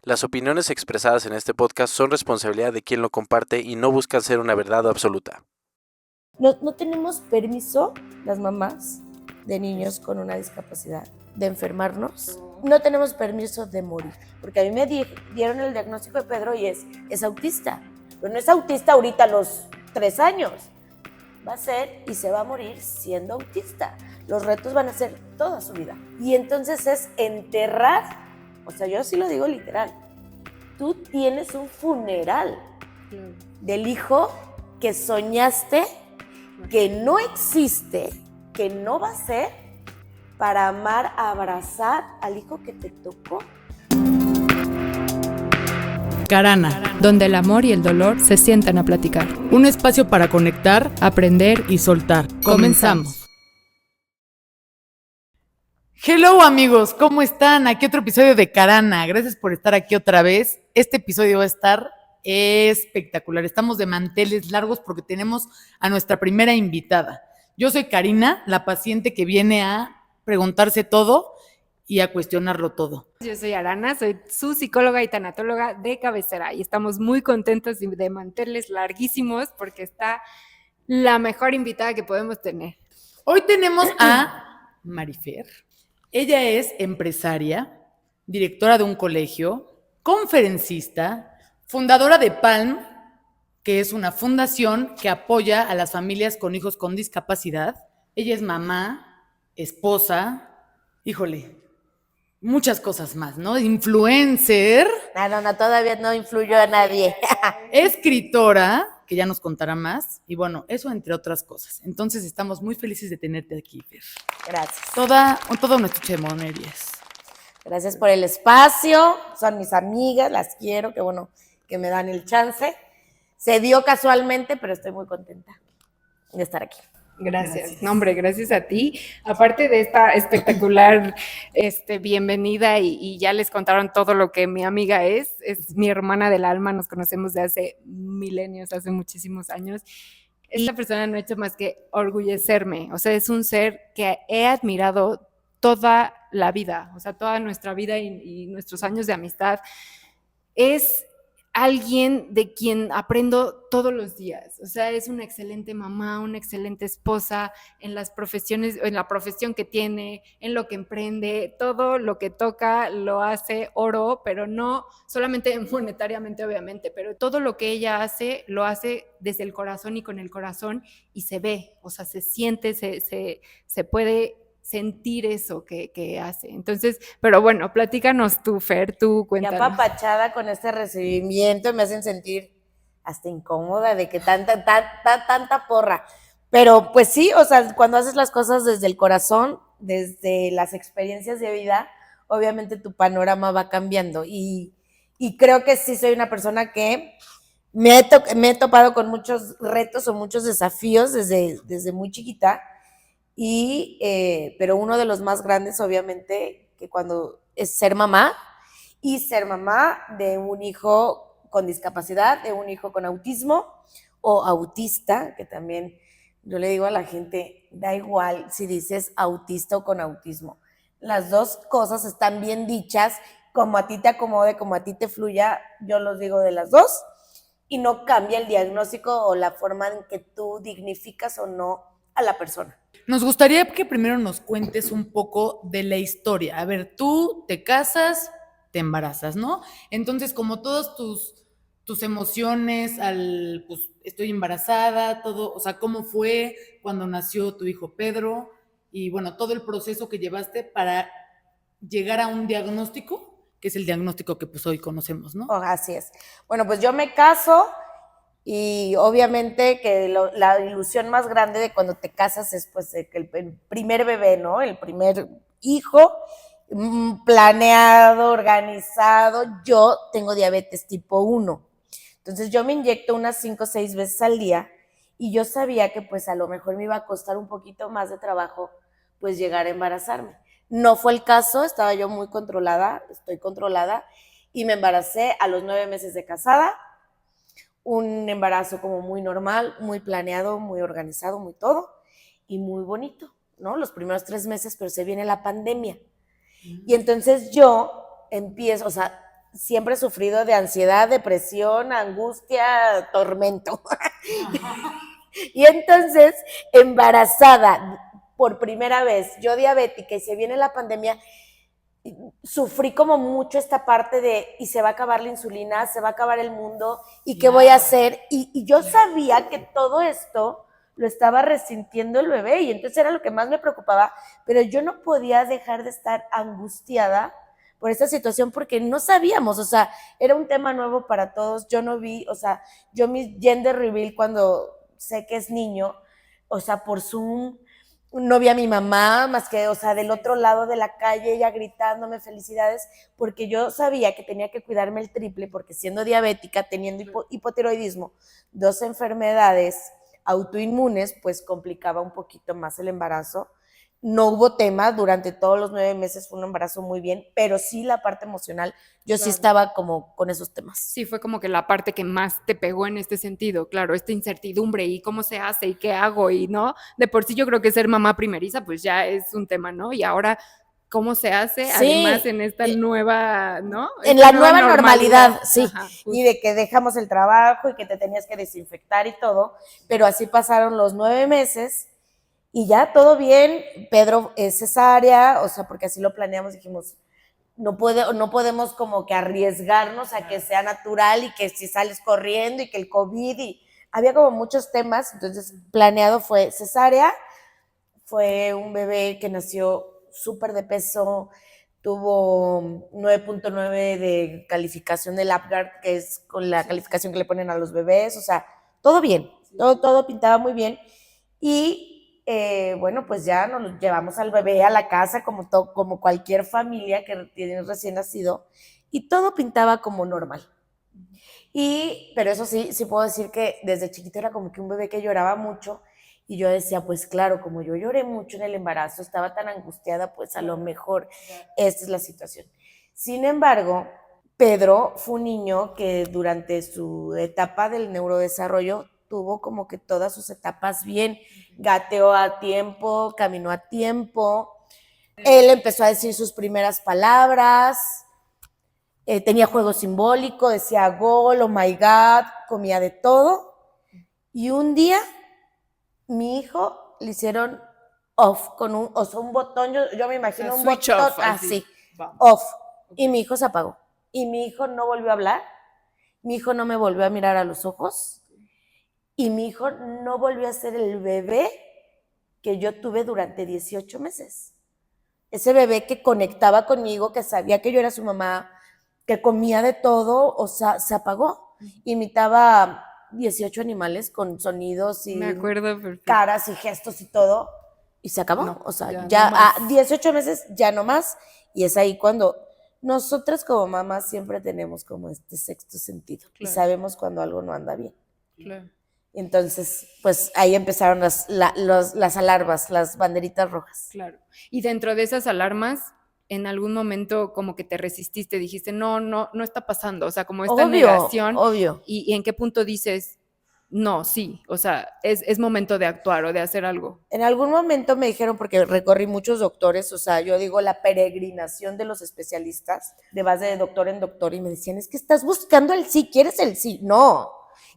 Las opiniones expresadas en este podcast son responsabilidad de quien lo comparte y no buscan ser una verdad absoluta. No tenemos permiso, las mamás de niños con una discapacidad, de enfermarnos. No tenemos permiso de morir. Porque a mí me dieron el diagnóstico de Pedro y es autista. Pero no es autista ahorita a los 3 años. Va a ser y se va a morir siendo autista. Los retos van a ser toda su vida. Y entonces es enterrar, o sea, yo sí lo digo literal. Tú tienes un funeral del hijo que soñaste, que no existe, que no va a ser, para amar, abrazar al hijo que te tocó. Carana, donde el amor y el dolor se sientan a platicar. Un espacio para conectar, Aprender y soltar. Comenzamos. Hello amigos, ¿cómo están? Aquí otro episodio de Carana. Gracias por estar aquí otra vez. Este episodio va a estar espectacular. Estamos de manteles largos porque tenemos a nuestra primera invitada. Yo soy Karina, la paciente que viene a preguntarse todo y a cuestionarlo todo. Yo soy Arana, soy su psicóloga y tanatóloga de cabecera y estamos muy contentos de mantenerles larguísimos porque está la mejor invitada que podemos tener. Hoy tenemos a Marifer. Ella es empresaria, directora de un colegio, conferencista, fundadora de Palm, que es una fundación que apoya a las familias con hijos con discapacidad. Ella es mamá, esposa, híjole, muchas cosas más, ¿no? Influencer. No, todavía no influyó a nadie. Escritora, que ya nos contará más, y bueno, eso entre otras cosas. Entonces estamos muy felices de tenerte aquí, Fer. Gracias. Todo nuestro chemonerías. Gracias por el espacio, son mis amigas, las quiero, qué bueno que me dan el chance. Se dio casualmente, pero estoy muy contenta de estar aquí. Gracias. No, hombre, gracias a ti. Aparte de esta espectacular bienvenida y ya les contaron todo lo que mi amiga es mi hermana del alma, nos conocemos de hace milenios, hace muchísimos años. Esta persona no ha hecho más que orgullecerme, o sea, es un ser que he admirado toda la vida, o sea, toda nuestra vida y nuestros años de amistad. Es alguien de quien aprendo todos los días, o sea, es una excelente mamá, una excelente esposa en las profesiones, en la profesión que tiene, en lo que emprende, todo lo que toca lo hace oro, pero no solamente monetariamente, obviamente, pero todo lo que ella hace, lo hace desde el corazón y con el corazón y se ve, o sea, se siente, se puede sentir eso que hace. Entonces, pero bueno, platícanos tú, Fer, tú cuéntanos. Ya apapachada con este recibimiento, me hacen sentir hasta incómoda de que tanta porra. Pero pues sí, o sea, cuando haces las cosas desde el corazón, desde las experiencias de vida, obviamente tu panorama va cambiando. Y creo que sí soy una persona que me he topado con muchos retos o muchos desafíos desde muy chiquita. Pero uno de los más grandes, obviamente, que cuando es ser mamá y ser mamá de un hijo con discapacidad, de un hijo con autismo o autista, que también yo le digo a la gente, da igual si dices autista o con autismo. Las dos cosas están bien dichas, como a ti te acomode, como a ti te fluya, yo los digo de las dos, y no cambia el diagnóstico o la forma en que tú dignificas o no a la persona. Nos gustaría que primero nos cuentes un poco de la historia. A ver, tú te casas, te embarazas, ¿no? Entonces, como todas tus emociones pues estoy embarazada, todo, o sea, cómo fue cuando nació tu hijo Pedro y bueno, todo el proceso que llevaste para llegar a un diagnóstico, que es el diagnóstico que pues hoy conocemos, ¿no? Así es. Bueno, pues yo me caso. Y obviamente que la ilusión más grande de cuando te casas es pues el primer bebé, ¿no? El primer hijo planeado, organizado. Yo tengo diabetes tipo 1. Entonces yo me inyecto unas 5 o 6 veces al día y yo sabía que pues a lo mejor me iba a costar un poquito más de trabajo pues llegar a embarazarme. No fue el caso, estaba yo muy controlada, estoy controlada y me embaracé a los 9 meses de casada. Un embarazo como muy normal, muy planeado, muy organizado, muy todo, y muy bonito, ¿no? Los primeros 3 meses, pero se viene la pandemia. Y entonces yo empiezo, o sea, siempre he sufrido de ansiedad, depresión, angustia, tormento. Y entonces, embarazada por primera vez, yo diabética y se viene la pandemia, sufrí como mucho esta parte de, y se va a acabar la insulina, se va a acabar el mundo, y qué voy a hacer, y yo sabía que todo esto lo estaba resintiendo el bebé, y entonces era lo que más me preocupaba, pero yo no podía dejar de estar angustiada por esta situación, porque no sabíamos, o sea, era un tema nuevo para todos, yo no vi, o sea, yo mi gender reveal cuando sé que es niño, o sea, por Zoom, no vi a mi mamá más que, o sea, del otro lado de la calle, ella gritándome felicidades, porque yo sabía que tenía que cuidarme el triple, porque siendo diabética, teniendo hipotiroidismo, 2 enfermedades autoinmunes, pues complicaba un poquito más el embarazo. No hubo tema, durante todos los 9 meses fue un embarazo muy bien, pero sí la parte emocional, yo sí estaba como con esos temas. Sí, fue como que la parte que más te pegó en este sentido, claro, esta incertidumbre y cómo se hace y qué hago y no, de por sí yo creo que ser mamá primeriza pues ya es un tema, ¿no? Y ahora, ¿cómo se hace? Sí. Además en esta nueva, ¿no? En esta la nueva normalidad, sí. Ajá, Y de que dejamos el trabajo y que te tenías que desinfectar y todo, pero así pasaron los 9 meses y ya todo bien. Pedro es cesárea, o sea, porque así lo planeamos, dijimos, no podemos como que arriesgarnos a que sea natural y que si sales corriendo y que el COVID, y había como muchos temas, entonces planeado fue cesárea, fue un bebé que nació súper de peso, tuvo 9.9 de calificación del Apgar, que es con la calificación que le ponen a los bebés, o sea, todo bien, todo pintaba muy bien, y bueno, pues ya nos llevamos al bebé a la casa como cualquier familia que tiene recién nacido, y todo pintaba como normal. Pero eso sí puedo decir que desde chiquito era como que un bebé que lloraba mucho, y yo decía, pues claro, como yo lloré mucho en el embarazo, estaba tan angustiada, pues a lo mejor esta es la situación. Sin embargo, Pedro fue un niño que durante su etapa del neurodesarrollo tuvo como que todas sus etapas bien, gateó a tiempo, caminó a tiempo, él empezó a decir sus primeras palabras, tenía juego simbólico, decía gol, oh my God, comía de todo, y un día mi hijo le hicieron off con un botón, yo me imagino un switch botón off, así. off, y mi hijo se apagó, y mi hijo no volvió a hablar, mi hijo no me volvió a mirar a los ojos, y mi hijo no volvió a ser el bebé que yo tuve durante 18 meses. Ese bebé que conectaba conmigo, que sabía que yo era su mamá, que comía de todo, o sea, se apagó. Imitaba 18 animales con sonidos y me acuerdo perfecto. caras y gestos y todo, y se acabó. No, o sea, ya no a más. 18 meses ya no más, y es ahí cuando nosotras como mamás siempre tenemos como este sexto sentido, y Claro. sabemos cuando algo no anda bien. Claro. Entonces, pues ahí empezaron las alarmas, las banderitas rojas. Claro. Y dentro de esas alarmas, en algún momento como que te resististe, dijiste, no está pasando, o sea, como esta negación. Obvio. ¿Y en qué punto dices, no, sí, o sea, es momento de actuar o de hacer algo? En algún momento me dijeron, porque recorrí muchos doctores, o sea, yo digo la peregrinación de los especialistas, de base de doctor en doctor, y me decían, es que estás buscando el sí, ¿quieres el sí? No,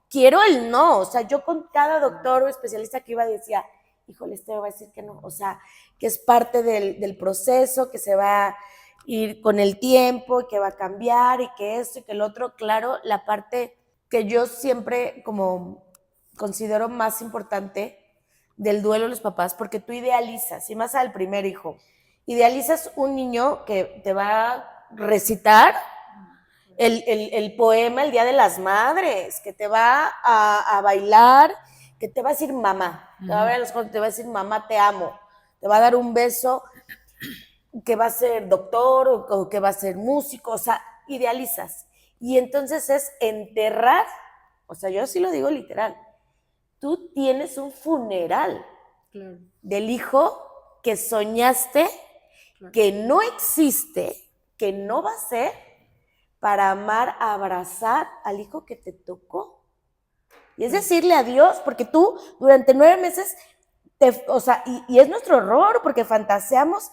quiero el no. O sea, yo con cada doctor o especialista que iba decía, híjole, este me va a decir que no, o sea, que es parte del proceso, que se va a ir con el tiempo, y que va a cambiar, y que esto y que el otro. Claro, la parte que yo siempre como considero más importante del duelo de los papás, porque tú idealizas, y más al primer hijo, idealizas un niño que te va a recitar el poema el Día de las Madres, que te va a bailar, que te va a decir mamá, te va a ver a los ojos, te va a decir mamá, te amo, te va a dar un beso, que va a ser doctor o que va a ser músico, o sea, idealizas. Y entonces es enterrar, o sea, yo sí lo digo literal, tú tienes un funeral Claro. del hijo que soñaste, que no existe, que no va a ser, para amar, abrazar al hijo que te tocó. Y es decirle adiós, porque tú durante 9 meses, o sea, y es nuestro error, porque fantaseamos,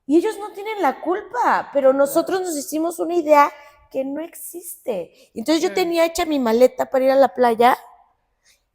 y ellos no tienen la culpa, pero nosotros nos hicimos una idea que no existe. Entonces yo tenía hecha mi maleta para ir a la playa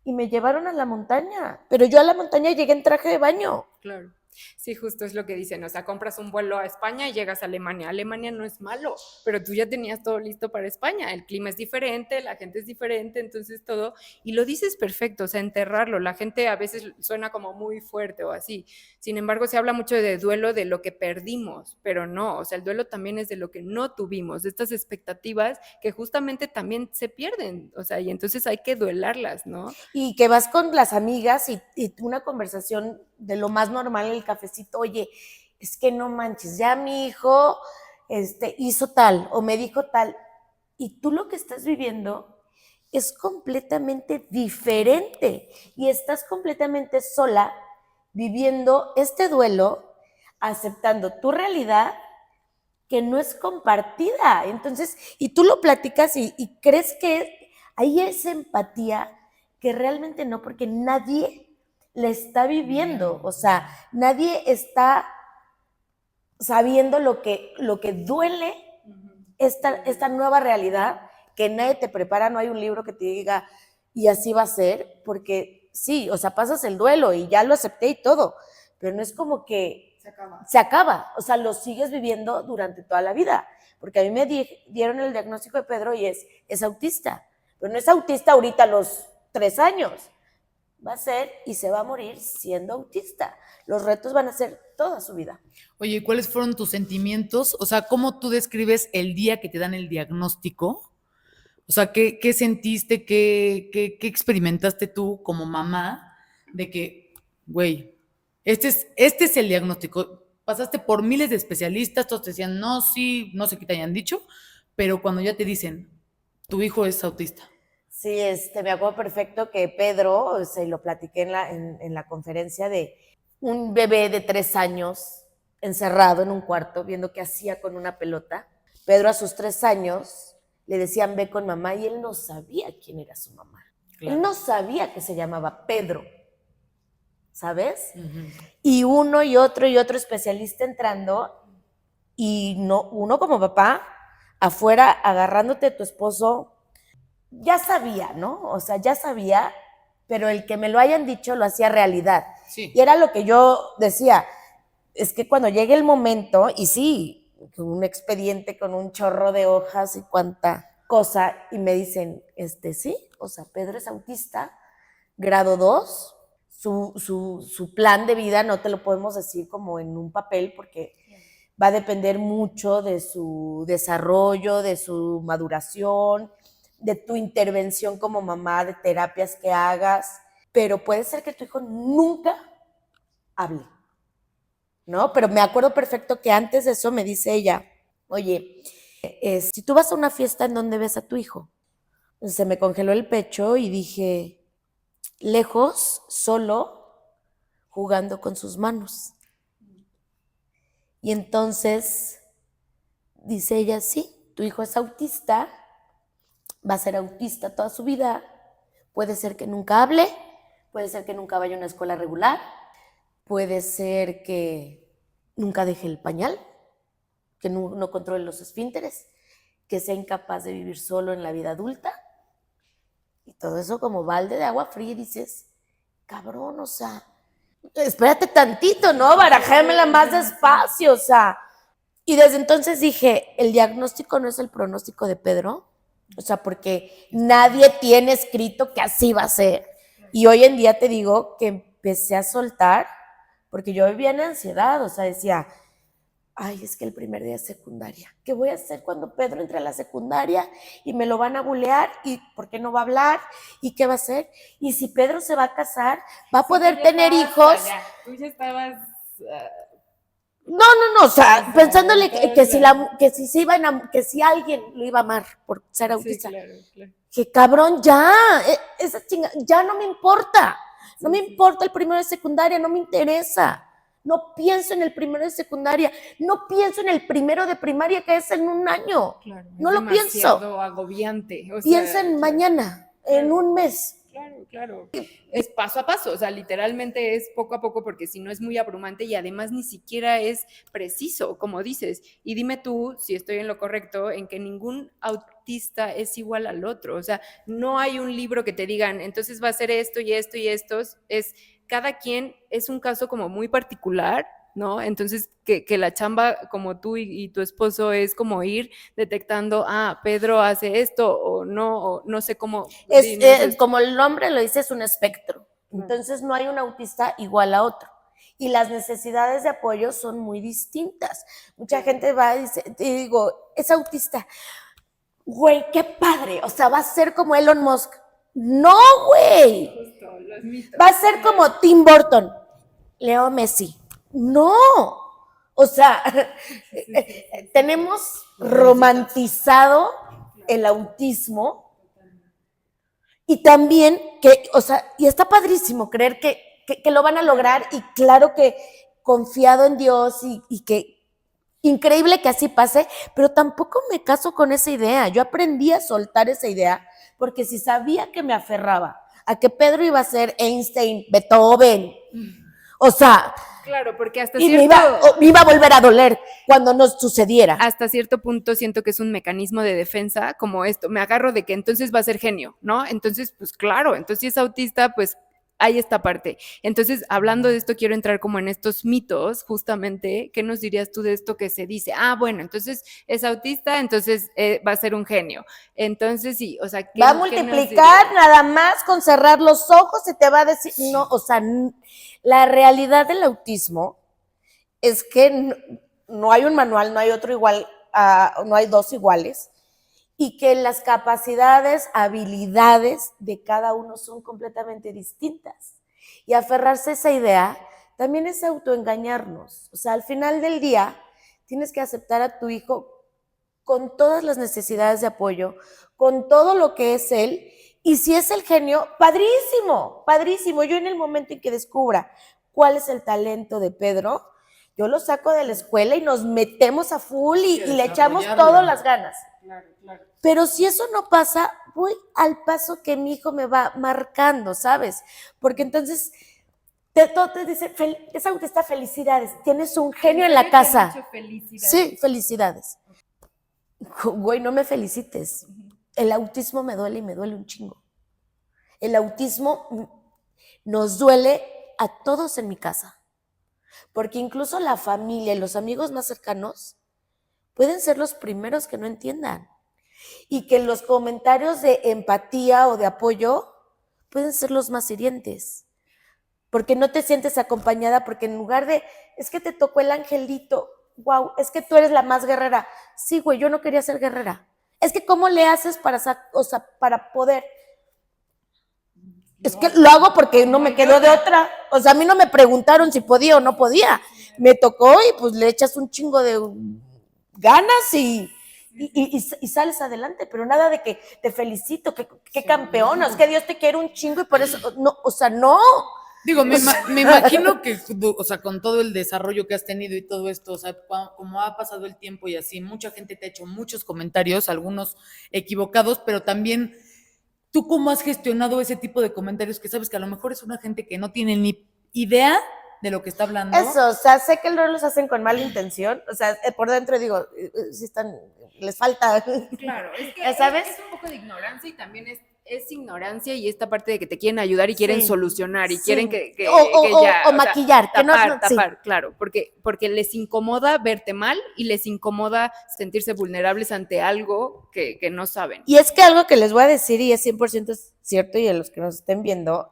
y me llevaron a la montaña, pero yo a la montaña llegué en traje de baño. Claro. Sí, justo es lo que dicen, o sea, compras un vuelo a España y llegas a Alemania. Alemania no es malo, pero tú ya tenías todo listo para España. El clima es diferente, la gente es diferente, entonces todo. Y lo dices perfecto, o sea, enterrarlo. La gente a veces suena como muy fuerte o así. Sin embargo, se habla mucho de duelo de lo que perdimos, pero no, o sea, el duelo también es de lo que no tuvimos, de estas expectativas que justamente también se pierden, o sea, y entonces hay que duelarlas, ¿no? Y que vas con las amigas y una conversación de lo más normal, el cafecito, oye, es que no manches, ya mi hijo hizo tal o me dijo tal, y tú lo que estás viviendo es completamente diferente y estás completamente sola viviendo este duelo, aceptando tu realidad que no es compartida. Entonces, y tú lo platicas y crees que hay esa empatía que realmente no, porque nadie la está viviendo, o sea, nadie está sabiendo lo que duele esta nueva realidad, que nadie te prepara, no hay un libro que te diga y así va a ser, porque sí, o sea, pasas el duelo y ya lo acepté y todo, pero no es como que se acaba, o sea, lo sigues viviendo durante toda la vida, porque a mí me dieron el diagnóstico de Pedro y es autista, pero no es autista ahorita a los 3 años, va a ser y se va a morir siendo autista. Los retos van a ser toda su vida. Oye, ¿cuáles fueron tus sentimientos? O sea, ¿cómo tú describes el día que te dan el diagnóstico? O sea, ¿qué sentiste, qué experimentaste tú como mamá de que, güey, este es el diagnóstico? Pasaste por miles de especialistas, todos te decían, no, sí, no sé qué te hayan dicho, pero cuando ya te dicen, tu hijo es autista. Sí, me acuerdo perfecto que Pedro, se lo platiqué en la conferencia de un bebé de 3 años encerrado en un cuarto viendo qué hacía con una pelota. Pedro a sus 3 años le decían ve con mamá y él no sabía quién era su mamá. Claro. Él no sabía que se llamaba Pedro, ¿sabes? Uh-huh. Y uno y otro especialista entrando y no, uno como papá afuera agarrándote a tu esposo. Ya sabía, ¿no? O sea, ya sabía, pero el que me lo hayan dicho lo hacía realidad. Sí. Y era lo que yo decía, es que cuando llegue el momento, y sí, un expediente con un chorro de hojas y cuánta cosa, y me dicen, sí, o sea, Pedro es autista, grado 2, su plan de vida no te lo podemos decir como en un papel porque va a depender mucho de su desarrollo, de su maduración, de tu intervención como mamá, de terapias que hagas, pero puede ser que tu hijo nunca hable, ¿no? Pero me acuerdo perfecto que antes de eso me dice ella, oye, si tú vas a una fiesta, ¿en dónde ves a tu hijo? Se me congeló el pecho y dije, lejos, solo, jugando con sus manos. Y entonces dice ella, sí, tu hijo es autista, va a ser autista toda su vida, puede ser que nunca hable, puede ser que nunca vaya a una escuela regular, puede ser que nunca deje el pañal, que no controle los esfínteres, que sea incapaz de vivir solo en la vida adulta. Y todo eso como balde de agua fría y dices, cabrón, o sea, espérate tantito, ¿no? Barajámela más despacio, o sea. Y desde entonces dije, el diagnóstico no es el pronóstico de Pedro, o sea, porque nadie tiene escrito que así va a ser. Y hoy en día te digo que empecé a soltar, porque yo vivía en ansiedad, o sea, decía, ay, es que el primer día de secundaria, ¿qué voy a hacer cuando Pedro entre a la secundaria y me lo van a bulear? ¿Y por qué no va a hablar? ¿Y qué va a hacer? Y si Pedro se va a casar, ¿va a poder tener hijos? Tú ya estabas... No, o sea, pensándole que si alguien lo iba a amar por ser autista. Sí, claro. Que cabrón, ya, esa chinga, ya no me importa. No me importa el primero de secundaria, no me interesa. No pienso en el primero de secundaria, no pienso en el primero de primaria que es en un año. Claro, no lo pienso. Agobiante. Piensa en mañana, en un mes. Claro. Es paso a paso, o sea, literalmente es poco a poco porque si no es muy abrumante y además ni siquiera es preciso, como dices. Y dime tú si estoy en lo correcto en que ningún autista es igual al otro, o sea, no hay un libro que te digan, entonces va a ser esto y esto y esto, es cada quien es un caso como muy particular, ¿no? Entonces, que la chamba como tú y tu esposo es como ir detectando, Pedro hace esto o no sé cómo. Como el nombre lo dice, es un espectro. Entonces no hay un autista igual a otro. Y las necesidades de apoyo son muy distintas. Mucha gente va y dice, y digo, es autista. Güey, qué padre. O sea, va a ser como Elon Musk. No, güey. Justo, los mitos. Va a ser como Tim Burton. Leo Messi. No. O sea, tenemos romantizado el autismo y también que, o sea, y está padrísimo creer que lo van a lograr y claro que confiado en Dios y que increíble que así pase, pero tampoco me caso con esa idea. Yo aprendí a soltar esa idea porque si sabía que me aferraba a que Pedro iba a ser Einstein, Beethoven, o sea, claro, porque hasta y cierto me iba a volver a doler cuando nos sucediera. Hasta cierto punto siento que es un mecanismo de defensa como esto, me agarro de que entonces va a ser genio, ¿no? Entonces, pues claro, entonces si es autista, pues hay esta parte. Entonces, hablando de esto, quiero entrar como en estos mitos, justamente. ¿Qué nos dirías tú de esto que se dice? Bueno, entonces es autista, entonces va a ser un genio. Entonces, sí, o sea, va a multiplicar nada más con cerrar los ojos y te va a decir, no, o sea, la realidad del autismo es que no hay un manual, no hay otro igual, no hay dos iguales, y que las capacidades, habilidades de cada uno son completamente distintas. Y aferrarse a esa idea también es autoengañarnos. O sea, al final del día tienes que aceptar a tu hijo con todas las necesidades de apoyo, con todo lo que es él, y si es el genio, padrísimo, padrísimo. Yo en el momento en que descubra cuál es el talento de Pedro, yo lo saco de la escuela y nos metemos a full y le echamos todas las ganas. Claro. Pero si eso no pasa, voy al paso que mi hijo me va marcando, ¿sabes? Porque entonces todo te dice, es autista, felicidades, tienes un genio en la casa. Felicidades. Sí, felicidades. Güey, no me felicites. El autismo me duele y me duele un chingo. El autismo nos duele a todos en mi casa. Porque incluso la familia y los amigos más cercanos pueden ser los primeros que no entiendan. Y que los comentarios de empatía o de apoyo pueden ser los más hirientes. Porque no te sientes acompañada, porque en lugar de, es que te tocó el angelito, wow, es que tú eres la más guerrera. Sí, güey, yo no quería ser guerrera. Es que ¿cómo le haces para poder? Es que lo hago porque no me quedó de otra. O sea, a mí no me preguntaron si podía o no podía. Me tocó y pues le echas un chingo de ganas y sales adelante, pero nada de que te felicito, que campeona, es que Dios te quiere un chingo y por eso, no, o sea, no. Digo, me imagino que, o sea, con todo el desarrollo que has tenido y todo esto, o sea, como ha pasado el tiempo y así, mucha gente te ha hecho muchos comentarios, algunos equivocados, pero también, ¿tú cómo has gestionado ese tipo de comentarios que sabes que a lo mejor es una gente que no tiene ni idea de lo que está hablando? Eso, o sea, sé que no los hacen con mala intención, o sea, por dentro digo, si están, les falta. Claro, es que ¿sabes? es un poco de ignorancia y también es ignorancia y esta parte de que te quieren ayudar y quieren solucionar y quieren que ya... O maquillar, sea, tapar, tapar, claro, porque les incomoda verte mal y les incomoda sentirse vulnerables ante algo que no saben. Y es que algo que les voy a decir, y es 100% cierto, y a los que nos estén viendo,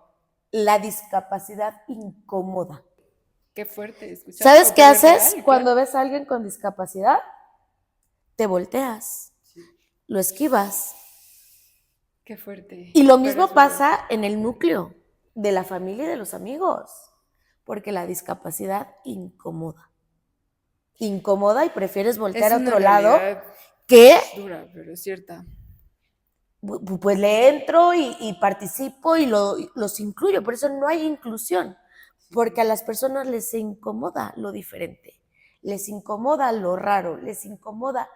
la discapacidad incomoda. Qué fuerte escuchar. ¿Sabes qué haces cuando ves a alguien con discapacidad? Te volteas, lo esquivas. Qué fuerte. Y lo mismo pasa en el núcleo de la familia y de los amigos, porque la discapacidad incomoda. Incomoda y prefieres voltear a otro lado que... dura, pero es cierta. Pues le entro y participo y los incluyo, por eso no hay inclusión, porque a las personas les incomoda lo diferente, les incomoda lo raro, les incomoda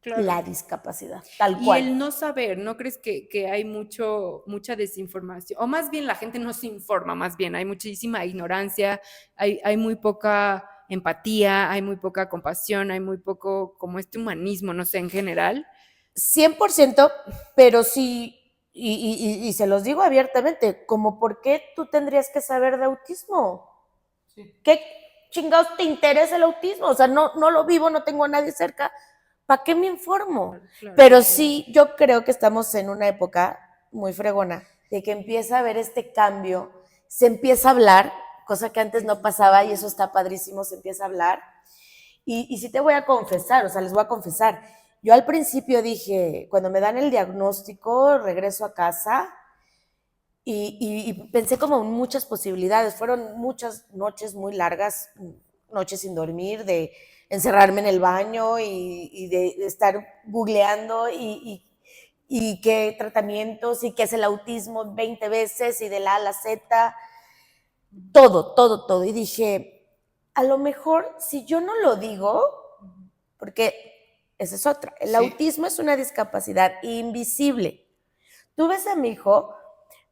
Claro. la discapacidad, tal Y cual. el no saber, ¿no crees que hay mucha desinformación? O más bien la gente no se informa, más bien hay muchísima ignorancia, hay muy poca empatía, hay muy poca compasión, hay muy poco como este humanismo, no sé, en general. 100%, pero sí, y se los digo abiertamente, como por qué tú tendrías que saber de autismo. ¿Qué chingados te interesa el autismo? O sea, no lo vivo, no tengo a nadie cerca. ¿Para qué me informo? Claro, Pero claro. sí, yo creo que estamos en una época muy fregona de que empieza a haber este cambio, se empieza a hablar, cosa que antes no pasaba y eso está padrísimo, se empieza a hablar. Y sí te voy a confesar, o sea, les voy a confesar, yo al principio dije, cuando me dan el diagnóstico, regreso a casa y pensé como en muchas posibilidades, fueron muchas noches muy largas, noches sin dormir, de encerrarme en el baño y de estar googleando y qué tratamientos y qué es el autismo 20 veces y de la A a la Z, todo. Y dije, a lo mejor si yo no lo digo, porque esa es otra, el Sí. autismo es una discapacidad invisible. Tú ves a mi hijo,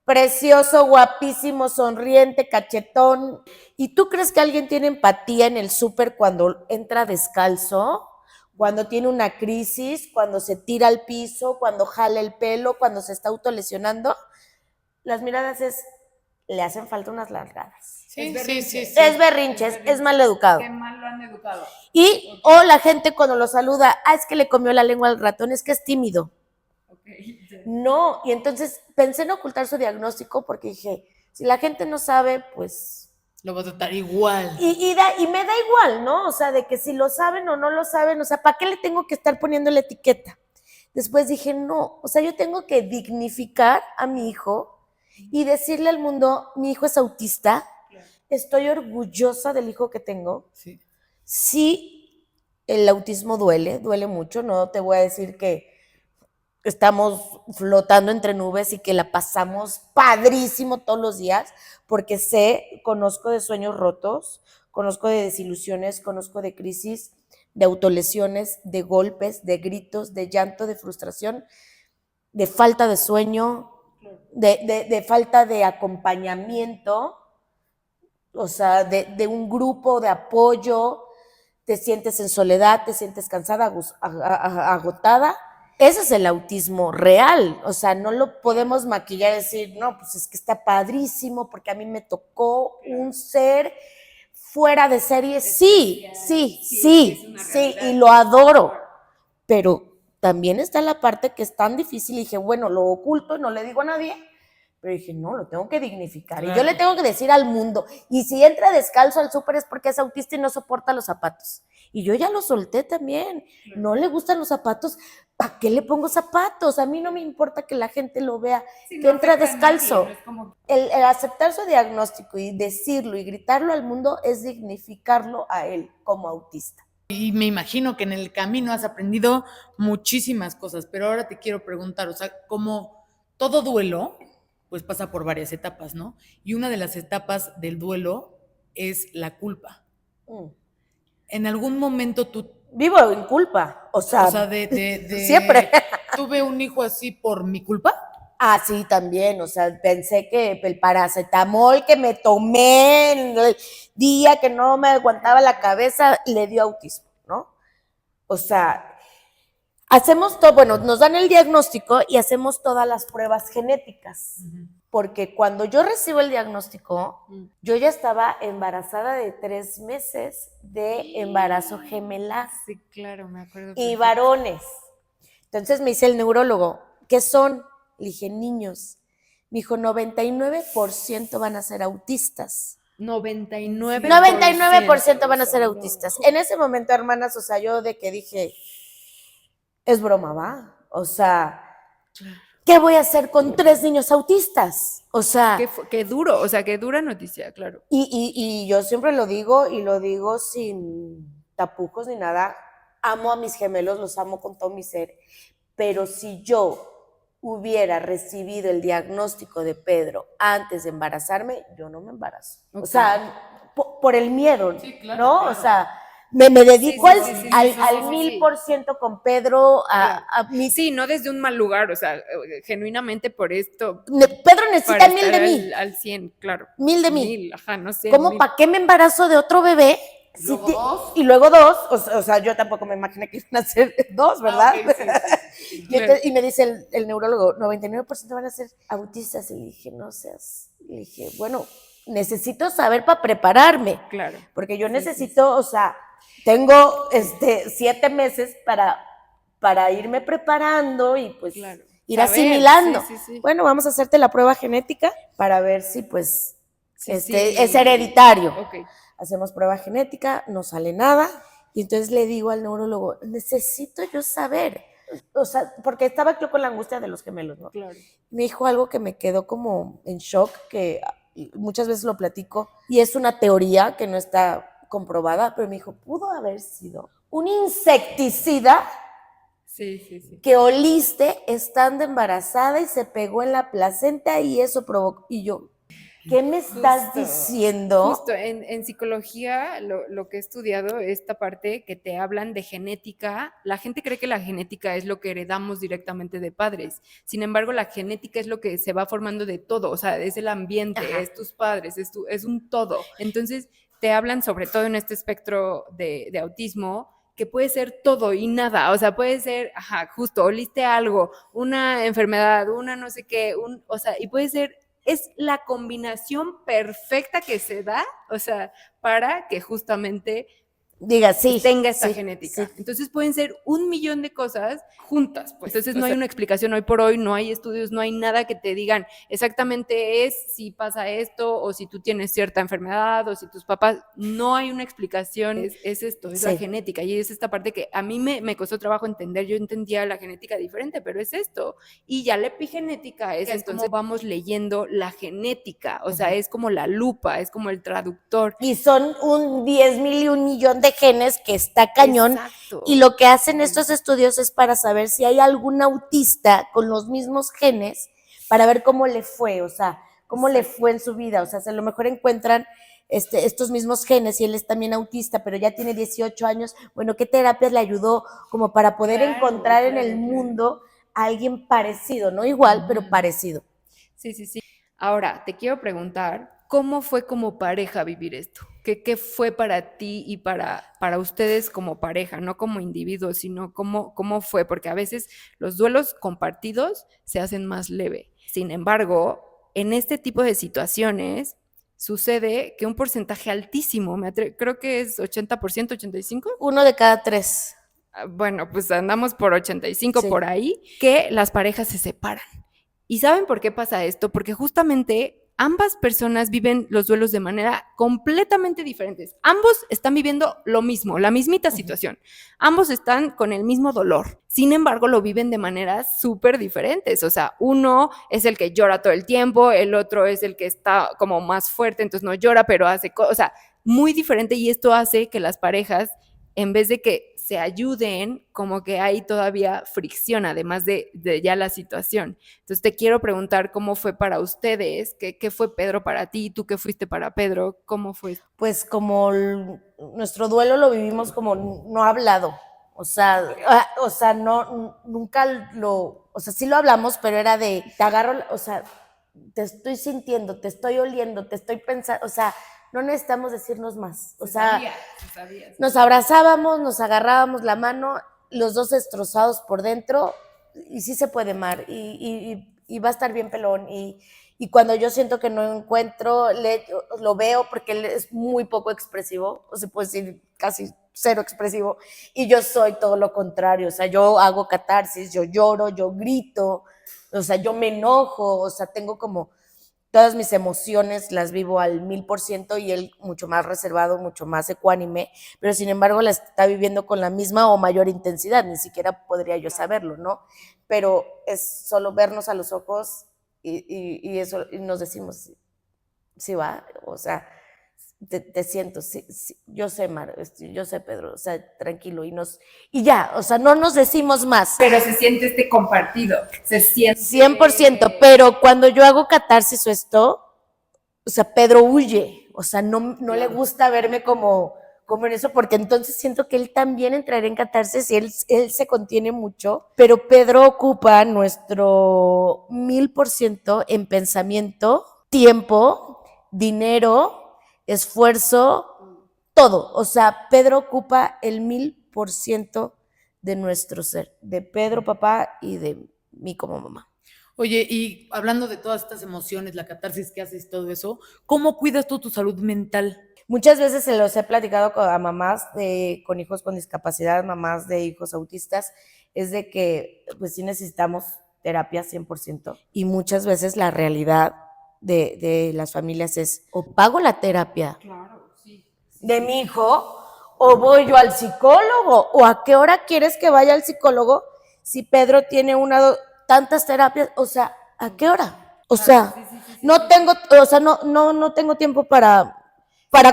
precioso, guapísimo, sonriente, cachetón, ¿y tú crees que alguien tiene empatía en el súper cuando entra descalzo? Cuando tiene una crisis, cuando se tira al piso, cuando jala el pelo, cuando se está autolesionando. Las miradas le hacen falta unas largadas. Sí, Es sí, berrinche. sí, sí. Es berrinches, es mal educado. Qué mal lo han educado. Y, o la gente cuando lo saluda, es que le comió la lengua al ratón, es que es tímido. Okay. No, y entonces pensé en ocultar su diagnóstico porque dije, si la gente no sabe, pues... Lo vas a tratar igual. Y me da igual, ¿no? O sea, de que si lo saben o no lo saben, o sea, ¿para qué le tengo que estar poniendo la etiqueta? Después dije, no, o sea, yo tengo que dignificar a mi hijo y decirle al mundo, mi hijo es autista, estoy orgullosa del hijo que tengo. Sí. Sí, el autismo duele mucho, no te voy a decir que estamos flotando entre nubes y que la pasamos padrísimo todos los días, porque conozco de sueños rotos, conozco de desilusiones, conozco de crisis, de autolesiones, de golpes, de gritos, de llanto, de frustración, de falta de sueño, de falta de acompañamiento, o sea, de un grupo de apoyo, te sientes en soledad, te sientes cansada, agotada. Ese es el autismo real, o sea, no lo podemos maquillar y decir, no, pues es que está padrísimo porque a mí me tocó un ser fuera de serie. Sí, y lo adoro, pero también está la parte que es tan difícil y dije, bueno, lo oculto y no le digo a nadie, pero dije, no, lo tengo que dignificar y yo le tengo que decir al mundo, y si entra descalzo al súper es porque es autista y no soporta los zapatos. Y yo ya lo solté también, no le gustan los zapatos, ¿para qué le pongo zapatos? A mí no me importa que la gente lo vea, Sí, que no entra afecta a descalzo. nadie, no es como... El aceptar su diagnóstico y decirlo y gritarlo al mundo es dignificarlo a él como autista. Y me imagino que en el camino has aprendido muchísimas cosas, pero ahora te quiero preguntar, o sea, como todo duelo, pues pasa por varias etapas, ¿no? Y una de las etapas del duelo es la culpa. En algún momento tú... Vivo en culpa, o sea siempre. ¿Tuve un hijo así por mi culpa? Ah, sí, también, o sea, pensé que el paracetamol que me tomé en el día que no me aguantaba la cabeza le dio autismo, ¿no? O sea, hacemos todo, bueno, nos dan el diagnóstico y hacemos todas las pruebas genéticas, porque cuando yo recibo el diagnóstico, yo ya estaba embarazada de 3 meses de embarazo gemelar. Sí, claro, me acuerdo. Y varones. Entonces me dice el neurólogo, ¿qué son? Le dije, niños. Me dijo, 99% van a ser autistas. 99% van a ser autistas. En ese momento, hermanas, o sea, yo de que dije, es broma, ¿va? O sea, ¿qué voy a hacer con 3 niños autistas? O sea... Qué duro, o sea, qué dura noticia, claro. Y yo siempre lo digo, y lo digo sin tapujos ni nada, amo a mis gemelos, los amo con todo mi ser, pero si yo hubiera recibido el diagnóstico de Pedro antes de embarazarme, yo no me embarazo. Okay. O sea, por el miedo, sí, claro, ¿no? Claro. O sea, me dedico Sí, sí, sí, sí, al sí, sí, sí, sí. 1000% con Pedro, a mi... Sí, no desde un mal lugar, o sea, genuinamente por esto, Pedro necesita para 1000 estar de mí, al 100, claro. 1000 de mí. 1000, ajá, no sé. ¿Cómo 1000. para qué me embarazo de otro bebé? Luego dos. Y luego dos, o sea, yo tampoco me imaginé que iban a ser dos, ¿verdad? Ok, sí. Y me dice el neurólogo, 99% van a ser autistas. Y le dije, no seas, le dije, bueno, necesito saber para prepararme, Claro. porque yo Sí, necesito, o sea, tengo 7 meses para irme preparando y pues Claro. ir Saber, asimilando. sí. Bueno, vamos a hacerte la prueba genética para ver si pues Sí, es hereditario. Ok. Hacemos prueba genética, no sale nada, y entonces le digo al neurólogo, necesito yo saber, o sea, porque estaba yo con la angustia de los gemelos, ¿no? Claro. Me dijo algo que me quedó como en shock, que muchas veces lo platico, y es una teoría que no está comprobada, pero me dijo, pudo haber sido un insecticida Sí. que oliste estando embarazada y se pegó en la placenta y eso provocó, y yo, ¿qué me estás diciendo? Justo, en psicología lo que he estudiado, esta parte que te hablan de genética, la gente cree que la genética es lo que heredamos directamente de padres. Sin embargo, la genética es lo que se va formando de todo, o sea, es el ambiente, Ajá. es tus padres, es un todo. Entonces, te hablan sobre todo en este espectro de autismo, que puede ser todo y nada, o sea, puede ser, justo, oliste algo, una enfermedad, una no sé qué, o sea, y puede ser, es la combinación perfecta que se da, o sea, para que justamente Diga, sí. tenga esta sí, genética. sí. Entonces pueden ser 1,000,000 de cosas juntas, pues. Entonces no hay una explicación hoy por hoy, no hay estudios, no hay nada que te digan exactamente es si pasa esto o si tú tienes cierta enfermedad o si tus papás, no hay una explicación, es esto, es la Sí. genética y es esta parte que a mí me costó trabajo entender, yo entendía la genética diferente, pero es esto. Y ya la epigenética es entonces vamos leyendo la genética, o sea, es como la lupa, es como el traductor. Y son 10,000 y 1,000,000 de genes que está cañón. Exacto. Y lo que hacen estos estudios es para saber si hay algún autista con los mismos genes, para ver cómo le fue, o sea, cómo le fue en su vida. O sea, si a lo mejor encuentran estos mismos genes y él es también autista, pero ya tiene 18 años, bueno, ¿qué terapias le ayudó como para poder encontrar en el mundo a alguien parecido? No igual, pero parecido. Sí. Ahora, te quiero preguntar, ¿cómo fue como pareja vivir esto? ¿Qué fue para ti y para ustedes como pareja? No como individuos, sino cómo fue, porque a veces los duelos compartidos se hacen más leve. Sin embargo, en este tipo de situaciones sucede que un porcentaje altísimo, creo que es 80%, 85%. 1 de cada 3. Bueno, pues andamos por 85 Sí. por ahí, que las parejas se separan. ¿Y saben por qué pasa esto? Porque justamente ambas personas viven los duelos de manera completamente diferentes. Ambos están viviendo lo mismo, la mismita situación. Ambos están con el mismo dolor. Sin embargo, lo viven de maneras súper diferentes. O sea, uno es el que llora todo el tiempo, el otro es el que está como más fuerte, entonces no llora, pero hace cosas. O sea, muy diferente. Y esto hace que las parejas, en vez de que se ayuden, como que hay todavía fricción, además de ya la situación. Entonces te quiero preguntar cómo fue para ustedes, qué fue Pedro para ti, tú qué fuiste para Pedro, ¿cómo fue? Pues como nuestro duelo lo vivimos como no hablado, o sea, no, nunca o sea, sí lo hablamos, pero era de, te agarro, o sea, te estoy sintiendo, te estoy oliendo, te estoy pensando, o sea, no necesitamos decirnos más, o sea, nos abrazábamos, nos agarrábamos la mano, los dos destrozados por dentro, y sí se puede, Mar, y va a estar bien pelón, y cuando yo siento que no encuentro, lo veo porque él es muy poco expresivo, o se puede decir casi cero expresivo, y yo soy todo lo contrario, o sea, yo hago catarsis, yo lloro, yo grito, o sea, yo me enojo, o sea, tengo como todas mis emociones las vivo al 1000% y él mucho más reservado, mucho más ecuánime, pero sin embargo las está viviendo con la misma o mayor intensidad, ni siquiera podría yo saberlo, ¿no? Pero es solo vernos a los ojos y eso, y nos decimos, sí va, o sea, te siento, sí, yo sé, Mar, yo sé, Pedro, o sea, tranquilo, y ya, o sea, no nos decimos más. Pero se siente este compartido, se siente... 100%, pero cuando yo hago catarsis o esto, o sea, Pedro huye, o sea, no le gusta verme como como en eso, porque entonces siento que él también entraría en catarsis y él se contiene mucho, pero Pedro ocupa nuestro 1000% en pensamiento, tiempo, dinero, esfuerzo, todo. O sea, Pedro ocupa el 1000% de nuestro ser, de Pedro papá y de mí como mamá. Oye, y hablando de todas estas emociones, la catarsis que haces y todo eso, ¿cómo cuidas tú tu salud mental? Muchas veces se los he platicado a mamás con hijos con discapacidad, mamás de hijos autistas, es de que pues sí necesitamos terapia 100%. Y muchas veces la realidad de las familias es o pago la terapia de mi hijo o voy yo al psicólogo, o a qué hora quieres que vaya al psicólogo si Pedro tiene tantas terapias, o sea, ¿a qué hora? O sea, no tengo tiempo para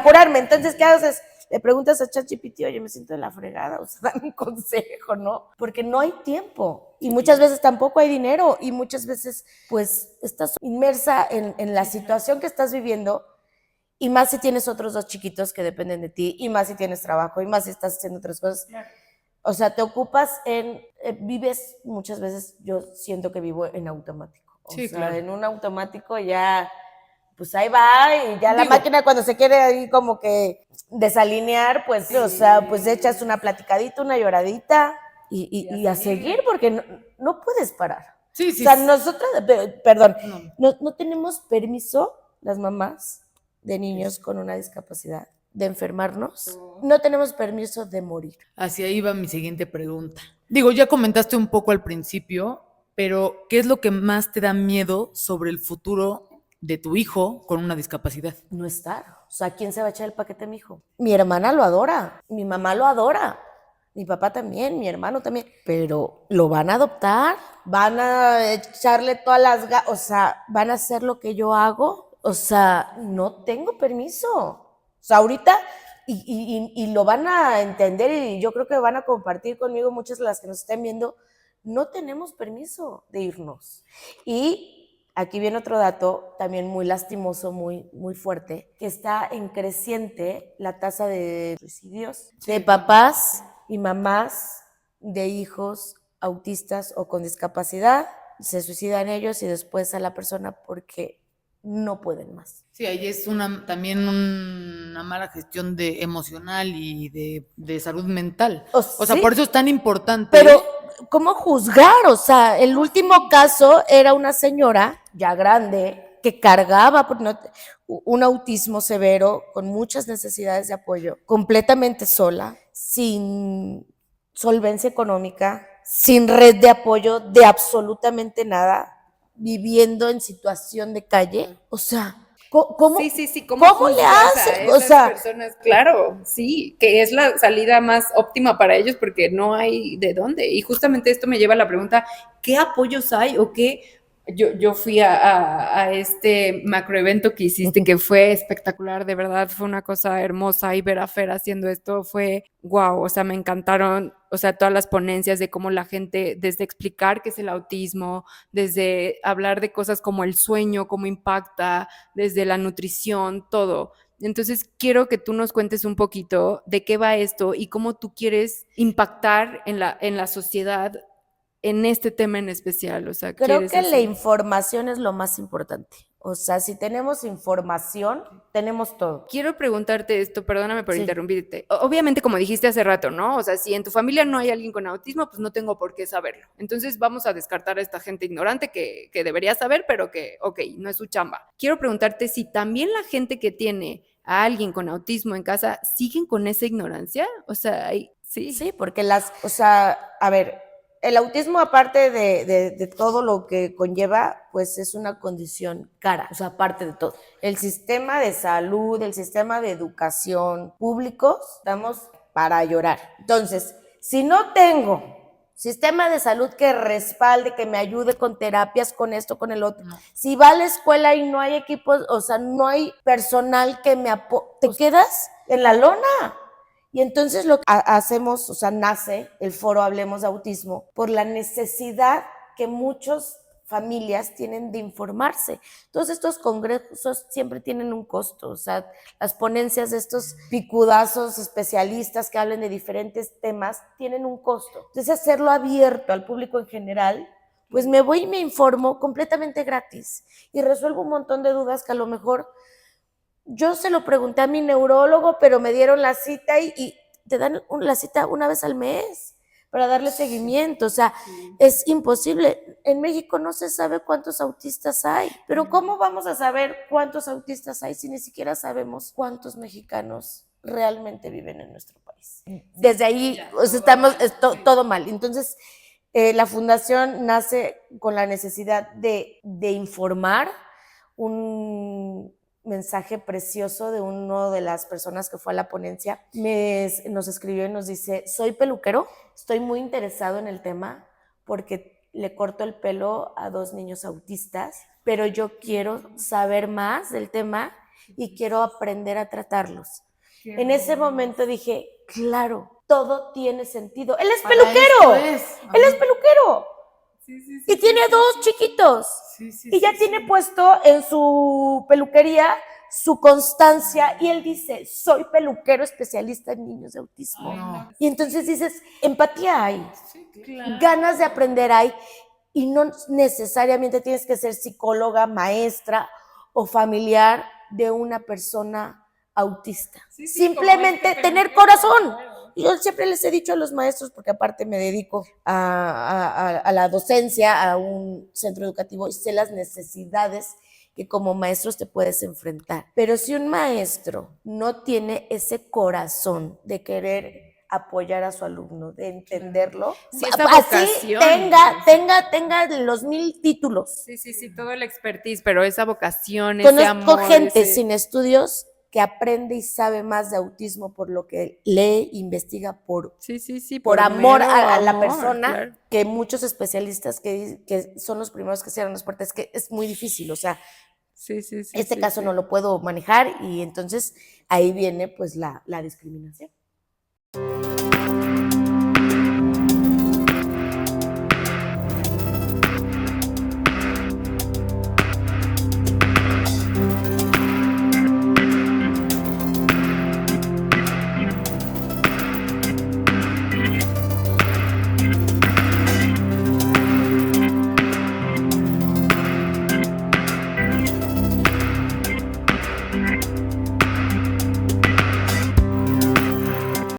curarme. Entonces, ¿qué haces? Le preguntas a ChatGPT, oye, me siento de la fregada, o sea, dame un consejo, ¿no? Porque no hay tiempo y muchas veces tampoco hay dinero y muchas veces, pues, estás inmersa en la situación que estás viviendo y más si tienes otros 2 chiquitos que dependen de ti y más si tienes trabajo y más si estás haciendo otras cosas. O sea, te ocupas vives muchas veces, yo siento que vivo en automático. O sea, claro. en un automático ya pues ahí va y ya la máquina cuando se quiere ahí como que desalinear, pues, o sea, pues echas una platicadita, una lloradita y a seguir porque no puedes parar. Sí. O sea, nosotros, perdón, no tenemos permiso, las mamás de niños con una discapacidad, de enfermarnos. No tenemos permiso de morir. Hacia ahí va mi siguiente pregunta. Digo, ya comentaste un poco al principio, pero ¿qué es lo que más te da miedo sobre el futuro de tu hijo con una discapacidad? No estar. O sea, ¿quién se va a echar el paquete a mi hijo? Mi hermana lo adora, mi mamá lo adora, mi papá también, mi hermano también, pero lo van a adoptar, van a echarle todas o sea, van a hacer lo que yo hago, o sea, no tengo permiso. O sea, ahorita, y lo van a entender y yo creo que van a compartir conmigo muchas de las que nos estén viendo, no tenemos permiso de irnos. Y aquí viene otro dato también muy lastimoso, muy, muy fuerte, que está en creciente la tasa de suicidios de papás y mamás de hijos autistas o con discapacidad. Se suicidan ellos y después a la persona porque no pueden más. Sí, ahí es también una mala gestión emocional y de salud mental. O sea, sí, por eso es tan importante. Pero, ¿cómo juzgar? O sea, el último caso era una señora ya grande que cargaba un autismo severo con muchas necesidades de apoyo, completamente sola, sin solvencia económica, sin red de apoyo de absolutamente nada, viviendo en situación de calle. O sea, ¿cómo, Sí, ¿cómo le hace? O sea, personas, claro, sí, que es la salida más óptima para ellos porque no hay de dónde. Y justamente esto me lleva a la pregunta, ¿qué apoyos hay o qué? Yo fui a este macroevento que hiciste, que fue espectacular, de verdad, fue una cosa hermosa y ver a Fer haciendo esto fue wow, o sea, me encantaron, o sea, todas las ponencias de cómo la gente, desde explicar qué es el autismo, desde hablar de cosas como el sueño, cómo impacta, desde la nutrición, todo. Entonces, quiero que tú nos cuentes un poquito de qué va esto y cómo tú quieres impactar en la sociedad en este tema en especial. O sea, creo que la información es lo más importante. O sea, si tenemos información, tenemos todo. Quiero preguntarte esto, perdóname por interrumpirte. Obviamente, como dijiste hace rato, ¿no? O sea, si en tu familia no hay alguien con autismo, pues no tengo por qué saberlo. Entonces vamos a descartar a esta gente ignorante que debería saber, pero que, ok, no es su chamba. Quiero preguntarte si también la gente que tiene a alguien con autismo en casa siguen con esa ignorancia. O sea, sí. Sí, porque o sea, a ver, el autismo, aparte de todo lo que conlleva, pues es una condición cara, o sea, aparte de todo. El sistema de salud, el sistema de educación públicos, estamos para llorar. Entonces, si no tengo sistema de salud que respalde, que me ayude con terapias, con esto, con el otro, si va a la escuela y no hay equipos, o sea, no hay personal que me apoye, te quedas en la lona. Y entonces lo que hacemos, o sea, nace el foro Hablemos de Autismo por la necesidad que muchos familias tienen de informarse. Todos estos congresos siempre tienen un costo, o sea, las ponencias de estos picudazos especialistas que hablen de diferentes temas tienen un costo. Entonces, hacerlo abierto al público en general, pues me voy y me informo completamente gratis y resuelvo un montón de dudas que a lo mejor yo se lo pregunté a mi neurólogo, pero me dieron la cita y te dan la cita una vez al mes para darle seguimiento. O sea, es imposible. En México no se sabe cuántos autistas hay, pero ¿cómo vamos a saber cuántos autistas hay si ni siquiera sabemos cuántos mexicanos realmente viven en nuestro país? Desde ahí o sea, estamos todo mal. Entonces, la fundación nace con la necesidad de informar. Un mensaje precioso de una de las personas que fue a la ponencia nos escribió y nos dice: soy peluquero, estoy muy interesado en el tema porque le corto el pelo a 2 niños autistas, pero yo quiero saber más del tema y quiero aprender a tratarlos. En ese momento dije, claro, todo tiene sentido. Él es peluquero, él es peluquero. Y tiene 2 chiquitos. Y ya tiene puesto en su peluquería su constancia. Y él dice, soy peluquero especialista en niños de autismo. Y entonces dices, empatía hay, ganas de aprender hay. Y no necesariamente tienes que ser psicóloga, maestra o familiar de una persona autista. Simplemente tener corazón. Yo siempre les he dicho a los maestros, porque aparte me dedico a la docencia, a un centro educativo, y sé las necesidades que como maestros te puedes enfrentar. Pero si un maestro no tiene ese corazón de querer apoyar a su alumno, de entenderlo, sí, esa así tenga los 1000 títulos. Sí, todo el expertise, pero esa vocación, Conozco ese amor. gente sin estudios que aprende y sabe más de autismo por lo que lee, investiga por amor a la persona, claro, que muchos especialistas que son los primeros que cierran las puertas, que es muy difícil, o sea, este caso no lo puedo manejar y entonces ahí viene pues la discriminación.